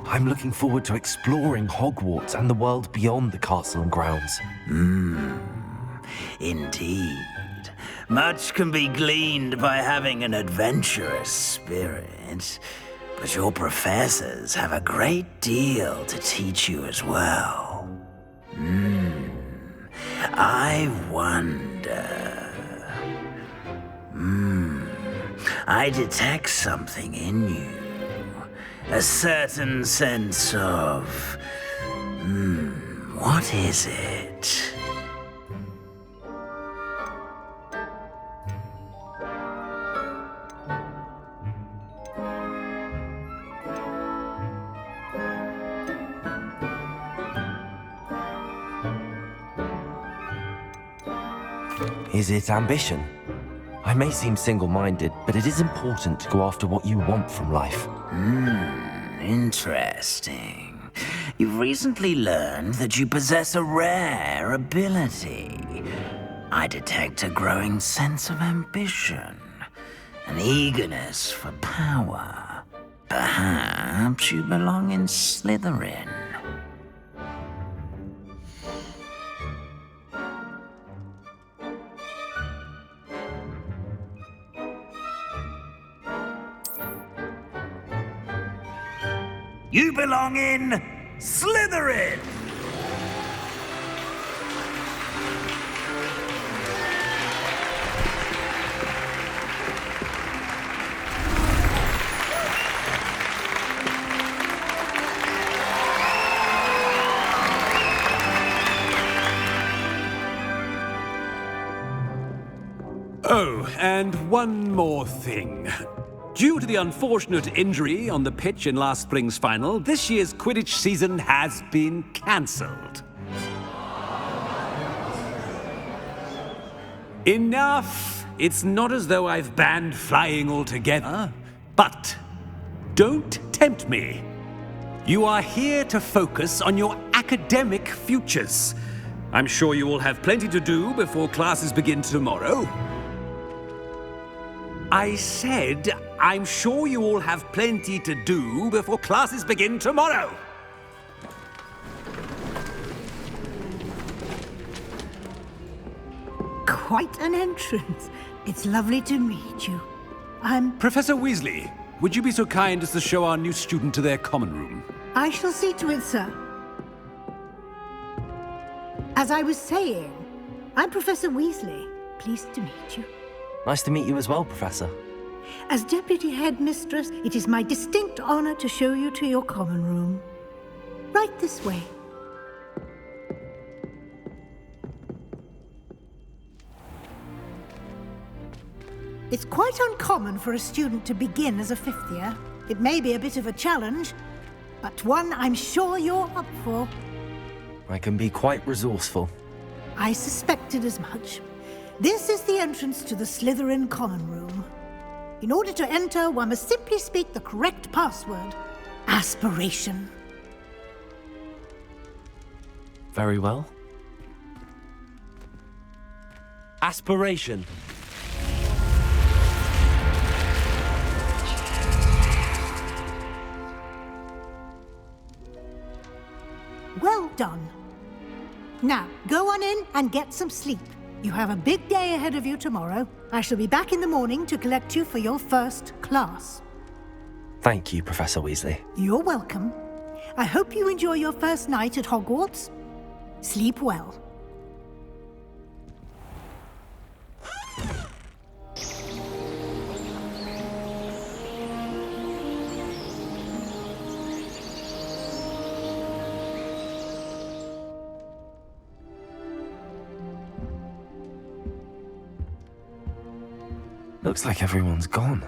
I'm looking forward to exploring Hogwarts and the world beyond the castle and grounds. Indeed. Much can be gleaned by having an adventurous spirit, but your professors have a great deal to teach you as well. I wonder... I detect something in you. A certain sense of... what is it? Is it ambition? I may seem single-minded, but it is important to go after what you want from life. Interesting. You've recently learned that you possess a rare ability. I detect a growing sense of ambition, an eagerness for power. Perhaps you belong in Slytherin. You belong in Slytherin! Oh, and one more thing. Due to the unfortunate injury on the pitch in last spring's final, this year's Quidditch season has been cancelled. Enough! It's not as though I've banned flying altogether. But don't tempt me. You are here to focus on your academic futures. I'm sure you will have plenty to do before classes begin tomorrow. I said, I'm sure you all have plenty to do before classes begin tomorrow. Quite an entrance. It's lovely to meet you. Professor Weasley, would you be so kind as to show our new student to their common room? I shall see to it, sir. As I was saying, I'm Professor Weasley. Pleased to meet you. Nice to meet you as well, Professor. As Deputy Headmistress, it is my distinct honor to show you to your common room. Right this way. It's quite uncommon for a student to begin as a fifth year. It may be a bit of a challenge, but one I'm sure you're up for. I can be quite resourceful. I suspected as much. This is the entrance to the Slytherin common room. In order to enter, one must simply speak the correct password. Aspiration. Very well. Aspiration. Well done. Now, go on in and get some sleep. You have a big day ahead of you tomorrow. I shall be back in the morning to collect you for your first class. Thank you, Professor Weasley. You're welcome. I hope you enjoy your first night at Hogwarts. Sleep well. Looks like everyone's gone.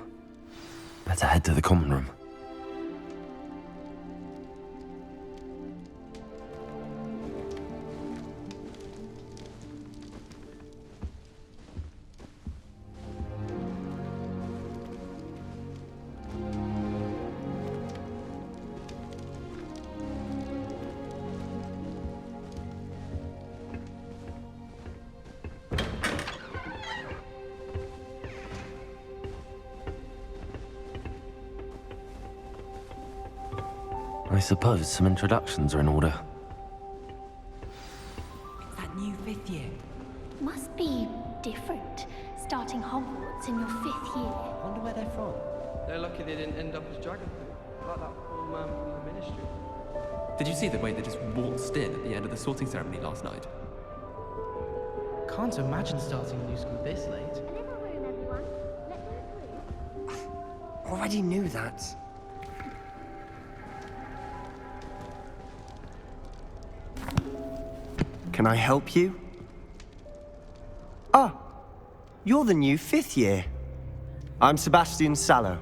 Better head to the common room. I suppose some introductions are in order. That new 5th year. Must be different, starting Hogwarts in your 5th year. Wonder where they're from. They're lucky they didn't end up as dragon like that poor man from the ministry. Did you see the way they just waltzed in at the end of the sorting ceremony last night? Can't imagine starting a new school this late. Already knew that. Can I help you? Ah, you're the new 5th year. I'm Sebastian Sallow.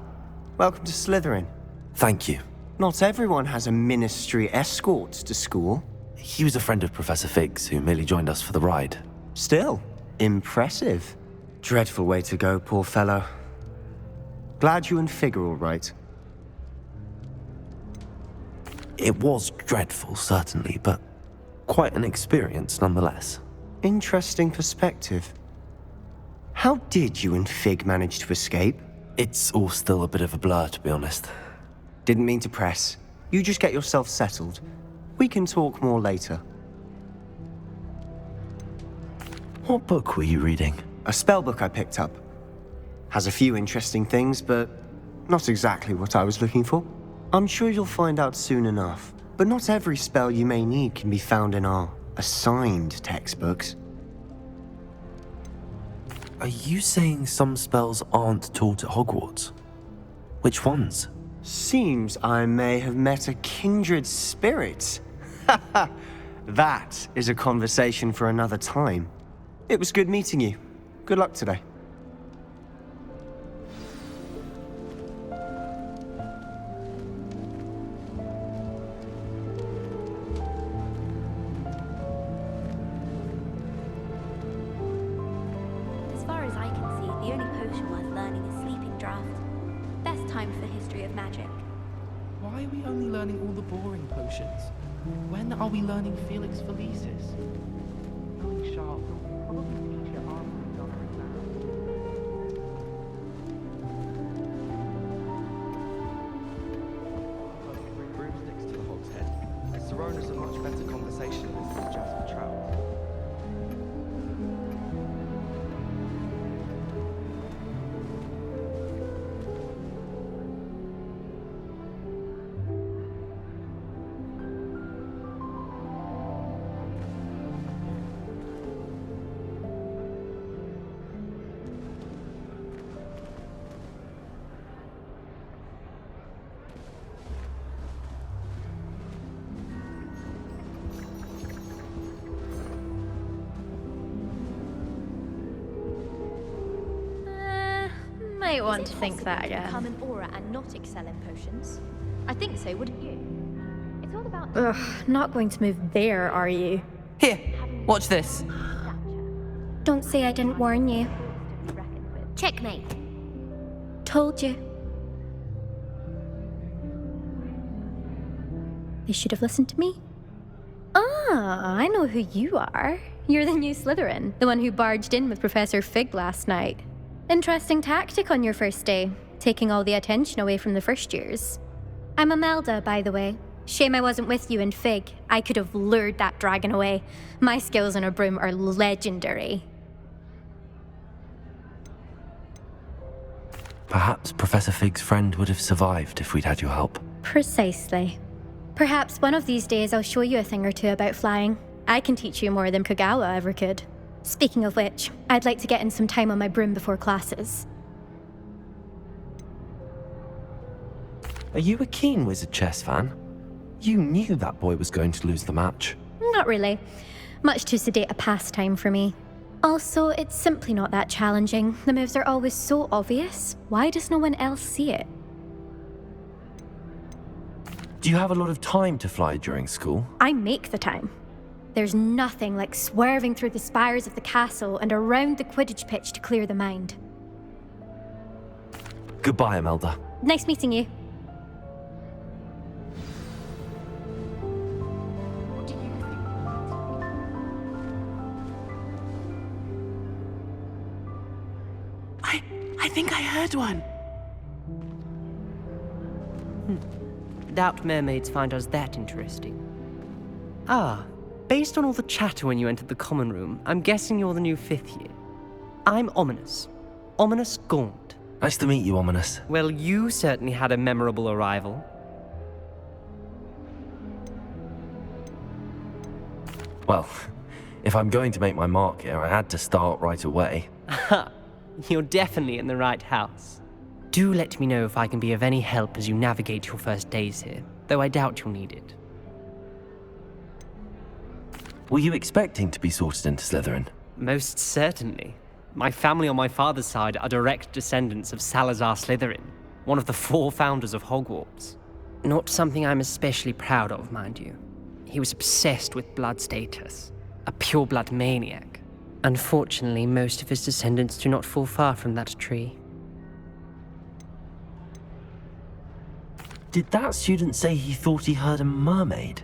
Welcome to Slytherin. Thank you. Not everyone has a ministry escort to school. He was a friend of Professor Fig's who merely joined us for the ride. Still, impressive. Dreadful way to go, poor fellow. Glad you and Fig are all right. It was dreadful, certainly, but quite an experience nonetheless. Interesting perspective. How did you and Fig manage to escape? It's all still a bit of a blur, to be honest. Didn't mean to press. You just get yourself settled. We can talk more later. What book were you reading? A spellbook I picked up. Has a few interesting things, but not exactly what I was looking for. I'm sure you'll find out soon enough. But not every spell you may need can be found in our assigned textbooks. Are you saying some spells aren't taught at Hogwarts? Which ones? Seems I may have met a kindred spirit. That is a conversation for another time. It was good meeting you. Good luck today. As far as I can see, the only potion worth learning is Sleeping Draught. Best time for History of Magic. Why are we only learning all the boring potions? When are we learning Felix Felicis? Knowing Sharp will probably teach you after we've done our exam. Bring broomsticks to the Hog's Head. Sirona's a much better conversationalist than Jasper Trout. Might want Is to it think that possible to again. become an aura and not excel in potions? I think so, wouldn't you? It's all about Ugh, not going to move there, are you? Here, watch this. stature. Don't say I didn't warn you. To be reckoned with. Checkmate. Told you. They should have listened to me. Ah, I know who you are. You're the new Slytherin, the one who barged in with Professor Fig last night. Interesting tactic on your first day, taking all the attention away from the first years. I'm Imelda, by the way. Shame I wasn't with you in Fig. I could have lured that dragon away. My skills on a broom are legendary. Perhaps Professor Fig's friend would have survived if we'd had your help. Precisely. Perhaps one of these days I'll show you a thing or two about flying. I can teach you more than Kogawa ever could. Speaking of which, I'd like to get in some time on my broom before classes. Are you a keen Wizard chess fan? You knew that boy was going to lose the match. Not really. Much too sedate a pastime for me. Also, it's simply not that challenging. The moves are always so obvious. Why does no one else see it? Do you have a lot of time to fly during school? I make the time. There's nothing like swerving through the spires of the castle and around the Quidditch pitch to clear the mind. Goodbye, Imelda. Nice meeting you. I think I heard one. doubt mermaids find us that interesting. Ah, based on all the chatter when you entered the common room, I'm guessing you're the new 5th year. I'm Ominous. Ominous Gaunt. Nice to meet you, Ominous. Well, you certainly had a memorable arrival. Well, if I'm going to make my mark here, I had to start right away. Ha! You're definitely in the right house. Do let me know if I can be of any help as you navigate your first days here, though I doubt you'll need it. Were you expecting to be sorted into Slytherin? Most certainly. My family on my father's side are direct descendants of Salazar Slytherin, one of the 4 founders of Hogwarts. Not something I'm especially proud of, mind you. He was obsessed with blood status, a pure-blood maniac. Unfortunately, most of his descendants do not fall far from that tree. Did that student say he thought he heard a mermaid?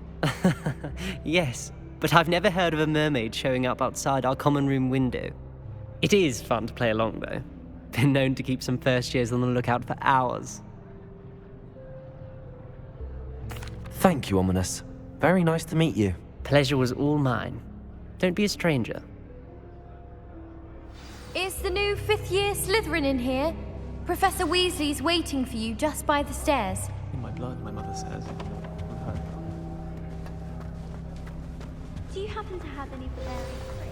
Yes, but I've never heard of a mermaid showing up outside our common room window. It is fun to play along, though. Been known to keep some first years on the lookout for hours. Thank you, Ominous. Very nice to meet you. Pleasure was all mine. Don't be a stranger. Is the new 5th year Slytherin in here? Professor Weasley's waiting for you just by the stairs. In my blood, my mother says. Do you happen to have any Valerian fruit?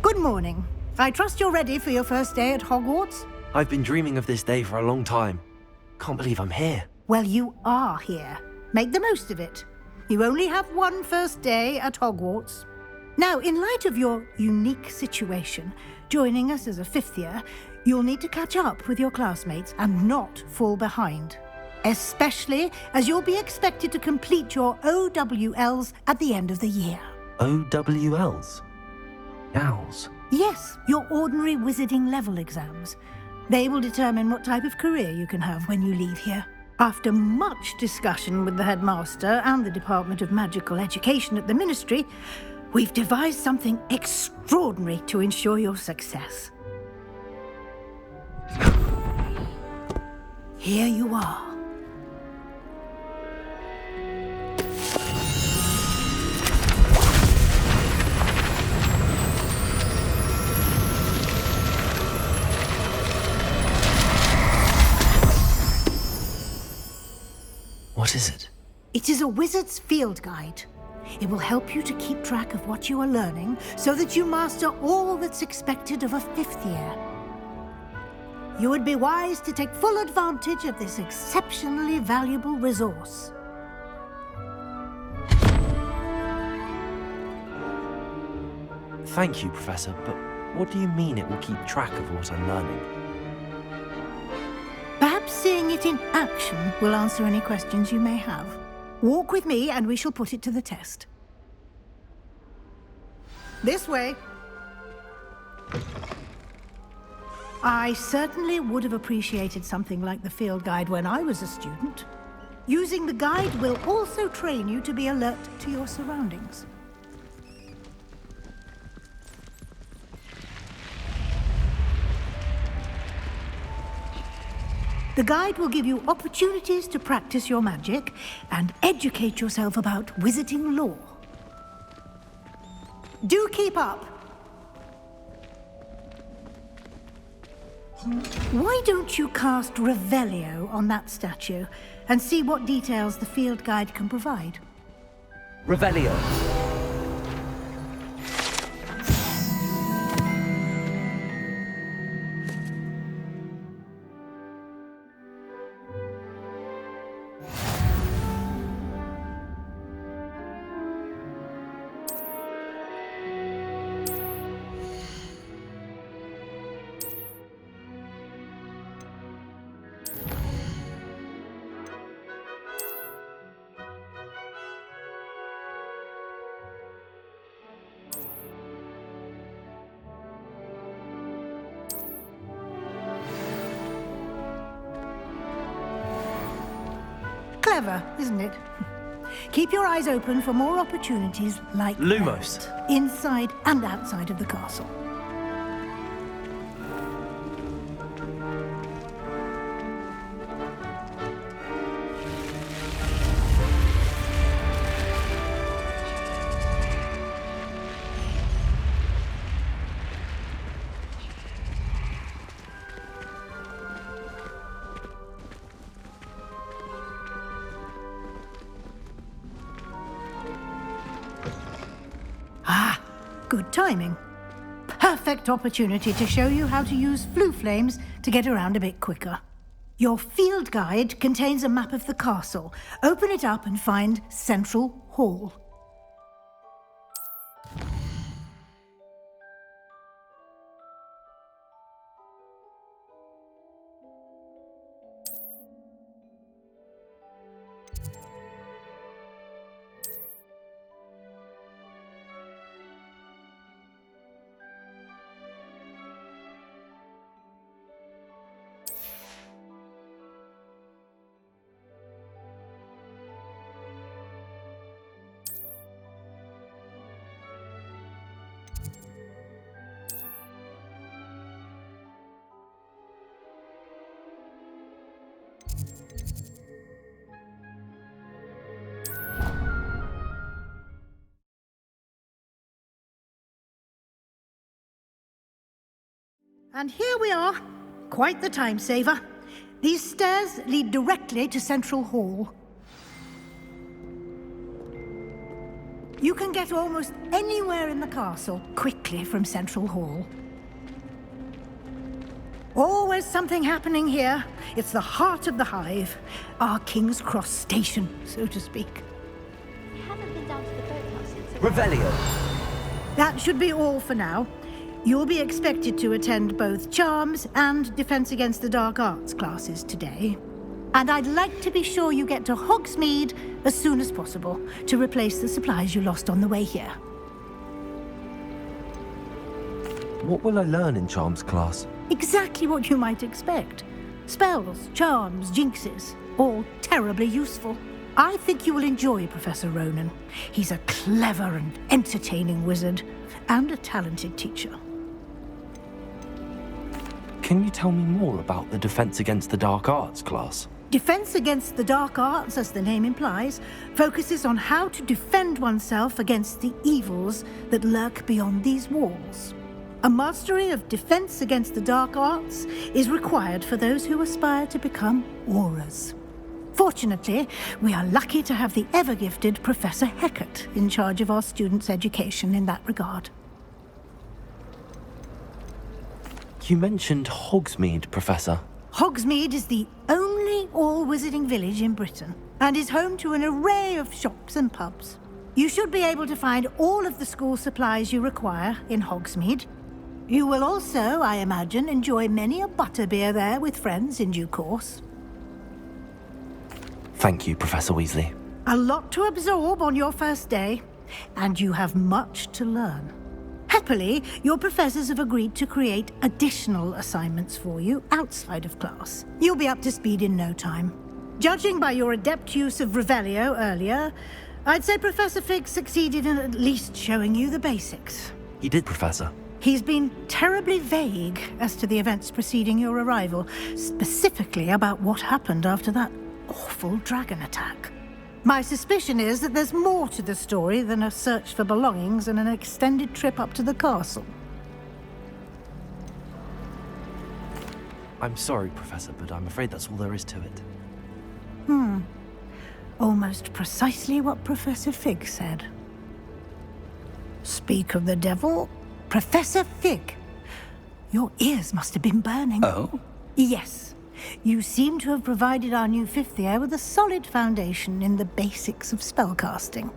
Good morning. I trust you're ready for your first day at Hogwarts? I've been dreaming of this day for a long time. Can't believe I'm here. Well, you are here. Make the most of it. You only have one first day at Hogwarts. Now, in light of your unique situation, joining us as a 5th year, you'll need to catch up with your classmates and not fall behind. Especially as you'll be expected to complete your OWLs at the end of the year. OWLs? Owls? Yes, your ordinary wizarding level exams. They will determine what type of career you can have when you leave here. After much discussion with the headmaster and the Department of Magical Education at the Ministry, we've devised something extraordinary to ensure your success. Here you are. What is it? It is a wizard's field guide. It will help you to keep track of what you are learning so that you master all that's expected of a 5th year. You would be wise to take full advantage of this exceptionally valuable resource. Thank you, Professor, but what do you mean it will keep track of what I'm learning? Perhaps seeing it in action will answer any questions you may have. Walk with me and we shall put it to the test. This way. I certainly would have appreciated something like the field guide when I was a student. Using the guide will also train you to be alert to your surroundings. The guide will give you opportunities to practice your magic and educate yourself about wizarding lore. Do keep up. Why don't you cast Revelio on that statue and see what details the field guide can provide? Revelio. Clever, isn't it? Keep your eyes open for more opportunities like Lumos. that, inside and outside of the castle. Good timing. Perfect opportunity to show you how to use flue flames to get around a bit quicker. Your field guide contains a map of the castle. Open it up and find Central Hall. And here we are. Quite the time saver. These stairs lead directly to Central Hall. You can get almost anywhere in the castle quickly from Central Hall. Always something happening here. It's the heart of the hive. Our King's Cross station, so to speak. I haven't been down to the boathouse since... Revelio. That should be all for now. You'll be expected to attend both Charms and Defense Against the Dark Arts classes today. And I'd like to be sure you get to Hogsmeade as soon as possible to replace the supplies you lost on the way here. What will I learn in Charms class? Exactly what you might expect. Spells, charms, jinxes, all terribly useful. I think you will enjoy Professor Ronan. He's a clever and entertaining wizard, and a talented teacher. Can you tell me more about the Defense Against the Dark Arts class? Defense Against the Dark Arts, as the name implies, focuses on how to defend oneself against the evils that lurk beyond these walls. A mastery of Defense Against the Dark Arts is required for those who aspire to become Aurors. Fortunately, we are lucky to have the ever-gifted Professor Hecat in charge of our students' education in that regard. You mentioned Hogsmeade, Professor. Hogsmeade is the only all-wizarding village in Britain and is home to an array of shops and pubs. You should be able to find all of the school supplies you require in Hogsmeade. You will also, I imagine, enjoy many a butterbeer there with friends in due course. Thank you, Professor Weasley. A lot to absorb on your first day, and you have much to learn. Happily, your professors have agreed to create additional assignments for you outside of class. You'll be up to speed in no time. Judging by your adept use of Revelio earlier, I'd say Professor Fig succeeded in at least showing you the basics. He did, Professor. He's been terribly vague as to the events preceding your arrival, specifically about what happened after that awful dragon attack. My suspicion is that there's more to the story than a search for belongings and an extended trip up to the castle. I'm sorry, Professor, but I'm afraid that's all there is to it. Almost precisely what Professor Fig said. Speak of the devil, Professor Fig. Your ears must have been burning. Oh? Yes. You seem to have provided our new fifth year with a solid foundation in the basics of spellcasting.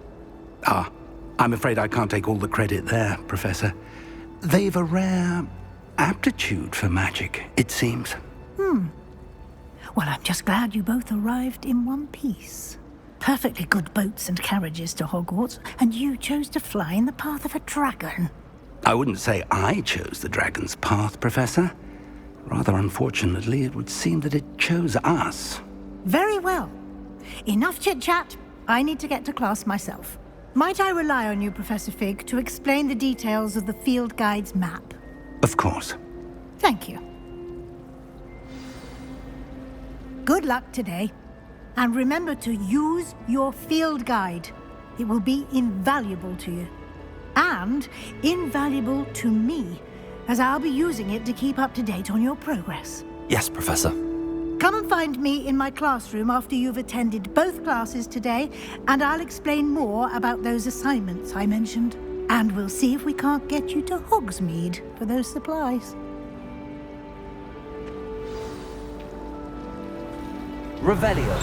Ah, I'm afraid I can't take all the credit there, Professor. They've a rare aptitude for magic, it seems. Well, I'm just glad you both arrived in one piece. Perfectly good boats and carriages to Hogwarts, and you chose to fly in the path of a dragon. I wouldn't say I chose the dragon's path, Professor. Rather unfortunately, it would seem that it chose us. Very well. Enough chit-chat. I need to get to class myself. Might I rely on you, Professor Fig, to explain the details of the field guide's map? Of course. Thank you. Good luck today. And remember to use your field guide. It will be invaluable to you. And invaluable to me, as I'll be using it to keep up to date on your progress. Yes, Professor. Come and find me in my classroom after you've attended both classes today, and I'll explain more about those assignments I mentioned. And we'll see if we can't get you to Hogsmeade for those supplies. Revelio.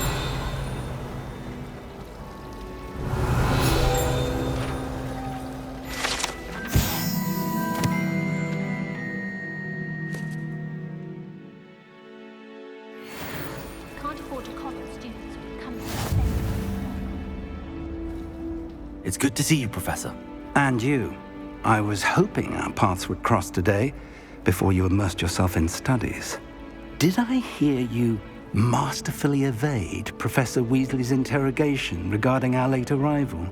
Can't afford to cover students who come to It's good to see you, Professor. And you. I was hoping our paths would cross today, before you immersed yourself in studies. Did I hear you masterfully evade Professor Weasley's interrogation regarding our late arrival?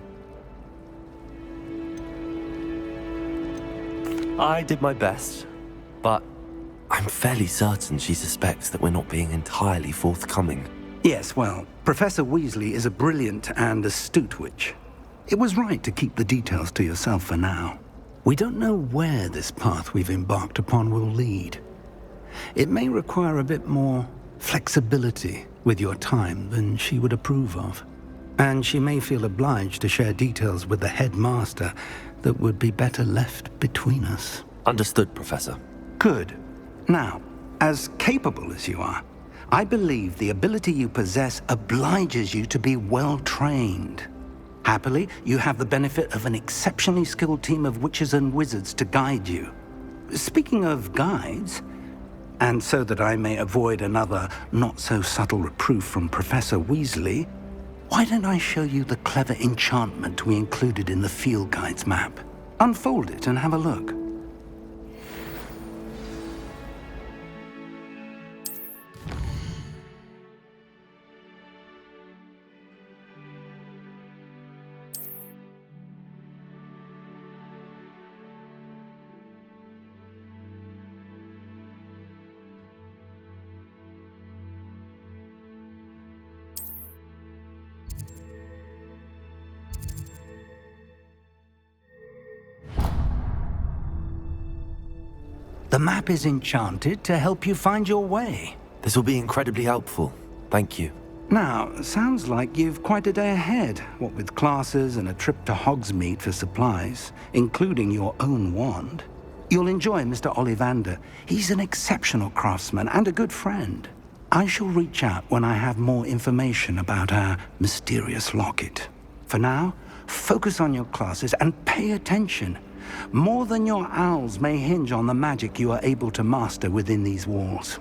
I did my best, but I'm fairly certain she suspects that we're not being entirely forthcoming. Yes, well, Professor Weasley is a brilliant and astute witch. It was right to keep the details to yourself for now. We don't know where this path we've embarked upon will lead. It may require a bit more flexibility with your time than she would approve of. And she may feel obliged to share details with the headmaster that would be better left between us. Understood, Professor. Good. Now, as capable as you are, I believe the ability you possess obliges you to be well trained. Happily, you have the benefit of an exceptionally skilled team of witches and wizards to guide you. Speaking of guides, and so that I may avoid another not-so-subtle reproof from Professor Weasley, why don't I show you the clever enchantment we included in the field guide's map? Unfold it and have a look. The map is enchanted to help you find your way. This will be incredibly helpful. Thank you. Now, sounds like you've quite a day ahead, what with classes and a trip to Hogsmeade for supplies, including your own wand. You'll enjoy Mr. Ollivander. He's an exceptional craftsman and a good friend. I shall reach out when I have more information about our mysterious locket. For now, focus on your classes and pay attention. More than your owls may hinge on the magic you are able to master within these walls.